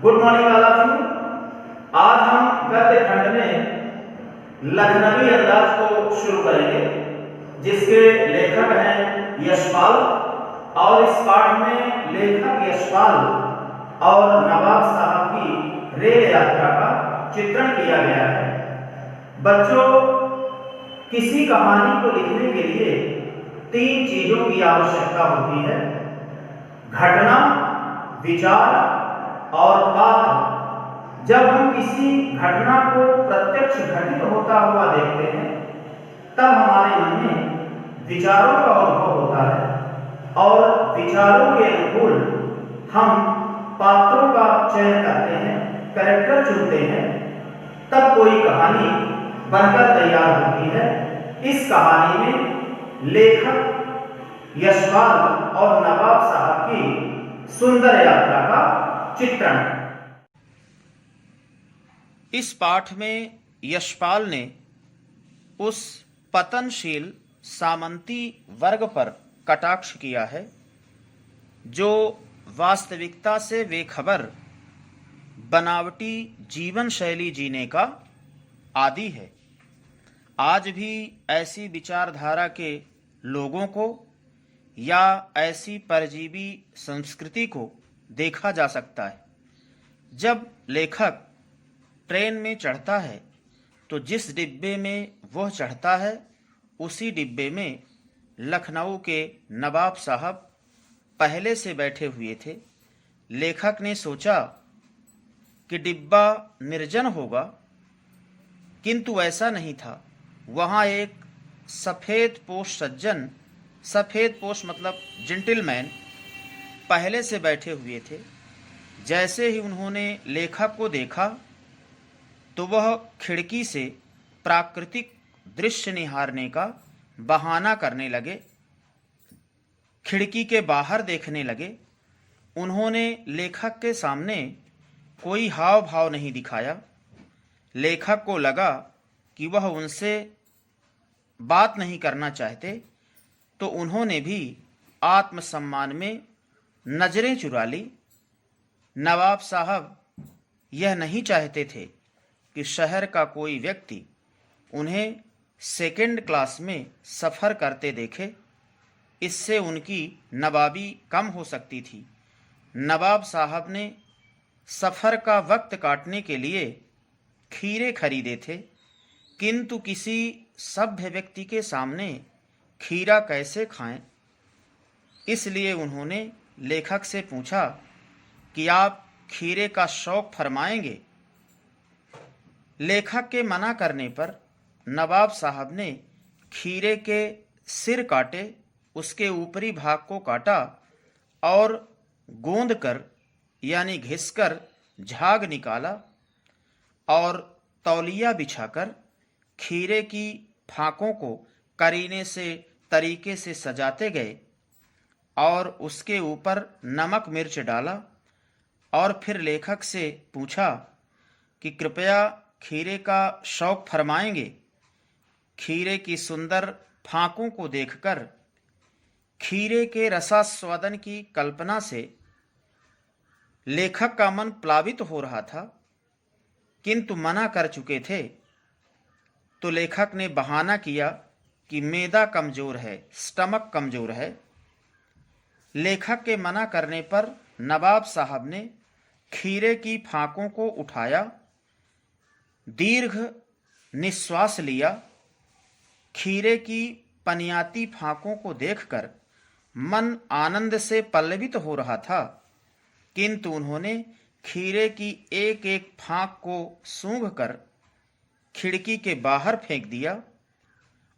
Good morning all of you. आज हम गद्य खंड में लखनवी अंदाज को शुरू करेंगे, जिसके लेखक हैं यशपाल। और इस पाठ में लेखक यशपाल और नवाब साहब की रेल यात्रा का चित्रण किया गया है। बच्चों, किसी कहानी को लिखने के लिए 3 चीजों की आवश्यकता होती है: घटना, विचार और पात्र। जब हम किसी घटना को प्रत्यक्ष घटित होता हुआ देखते हैं, तब हमारे मन में विचारों का अनुभव होता है और विचारों के अनुकूल हम पात्रों का चयन करते हैं, कैरेक्टर चुनते हैं, तब कोई कहानी बनकर तैयार होती है। इस कहानी में लेखक यशपाल और नवाब साहब की सुंदर यात्रा का चित्रण। इस पाठ में यशपाल ने उस पतनशील सामंती वर्ग पर कटाक्ष किया है जो वास्तविकता से बेखबर बनावटी जीवन शैली जीने का आदी है। आज भी ऐसी विचारधारा के लोगों को या ऐसी परजीवी संस्कृति को देखा जा सकता है। जब लेखक ट्रेन में चढ़ता है तो जिस डिब्बे में वह चढ़ता है, उसी डिब्बे में लखनऊ के नवाब साहब पहले से बैठे हुए थे। लेखक ने सोचा कि डिब्बा निर्जन होगा, किंतु ऐसा नहीं था। वहाँ एक सफ़ेद पोश सज्जन, सफ़ेद पोश मतलब जेंटलमैन, पहले से बैठे हुए थे। जैसे ही उन्होंने लेखक को देखा तो वह खिड़की से प्राकृतिक दृश्य निहारने का बहाना करने लगे, खिड़की के बाहर देखने लगे। उन्होंने लेखक के सामने कोई हाव भाव नहीं दिखाया। लेखक को लगा कि वह उनसे बात नहीं करना चाहते, तो उन्होंने भी आत्मसम्मान में नजरें चुरा ली। नवाब साहब यह नहीं चाहते थे कि शहर का कोई व्यक्ति उन्हें सेकंड क्लास में सफ़र करते देखे। इससे उनकी नवाबी कम हो सकती थी। नवाब साहब ने सफ़र का वक्त काटने के लिए खीरे खरीदे थे, किंतु किसी सभ्य व्यक्ति के सामने खीरा कैसे खाएं। इसलिए उन्होंने लेखक से पूछा कि आप खीरे का शौक फरमाएंगे। लेखक के मना करने पर नवाब साहब ने खीरे के सिर काटे, उसके ऊपरी भाग को काटा और गोंद कर यानी घिसकर झाग निकाला और तौलिया बिछाकर खीरे की फांकों को करीने से तरीके से सजाते गए और उसके ऊपर नमक मिर्च डाला और फिर लेखक से पूछा कि कृपया खीरे का शौक फरमाएंगे। खीरे की सुंदर फांकों को देखकर खीरे के रसास्वादन की कल्पना से लेखक का मन प्लावित हो रहा था, किंतु मना कर चुके थे। तो लेखक ने बहाना किया कि मैदा कमजोर है, स्टमक कमजोर है। लेखक के मना करने पर नवाब साहब ने खीरे की फांकों को उठाया, दीर्घ निश्वास लिया। खीरे की पनियाती फांकों को देखकर मन आनंद से पल्लवित हो रहा था, किंतु उन्होंने खीरे की एक एक फांक को सूंघकर खिड़की के बाहर फेंक दिया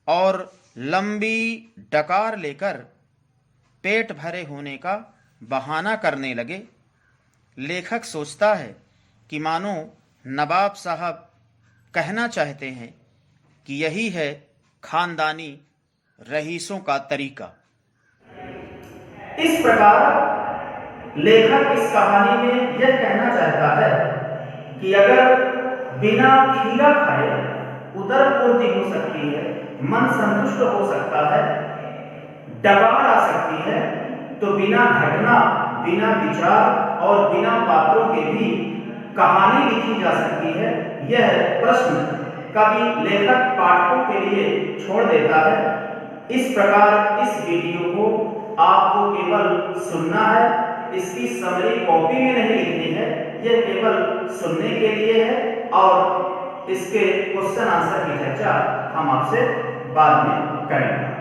और लंबी डकार लेकर पेट भरे होने का बहाना करने लगे। लेखक सोचता है कि मानो नवाब साहब कहना चाहते हैं कि यही है खानदानी रईसों का तरीका। इस प्रकार लेखक इस कहानी में यह कहना चाहता है कि अगर बिना खीरा खाए उदर पूर्ति हो सकती है, मन संतुष्ट हो सकता है, डकार आ सकती है, तो बिना घटना, बिना विचार और बिना पात्रों के भी कहानी लिखी जा सकती है, यह प्रश्न कवि लेखक पाठकों के लिए छोड़ देता है। इस प्रकार इस वीडियो को आपको केवल सुनना है, इसकी समरी कॉपी में नहीं लिखनी है, यह केवल सुनने के लिए है और इसके क्वेश्चन आंसर की चर्चा हम आपसे बाद में करेंगे।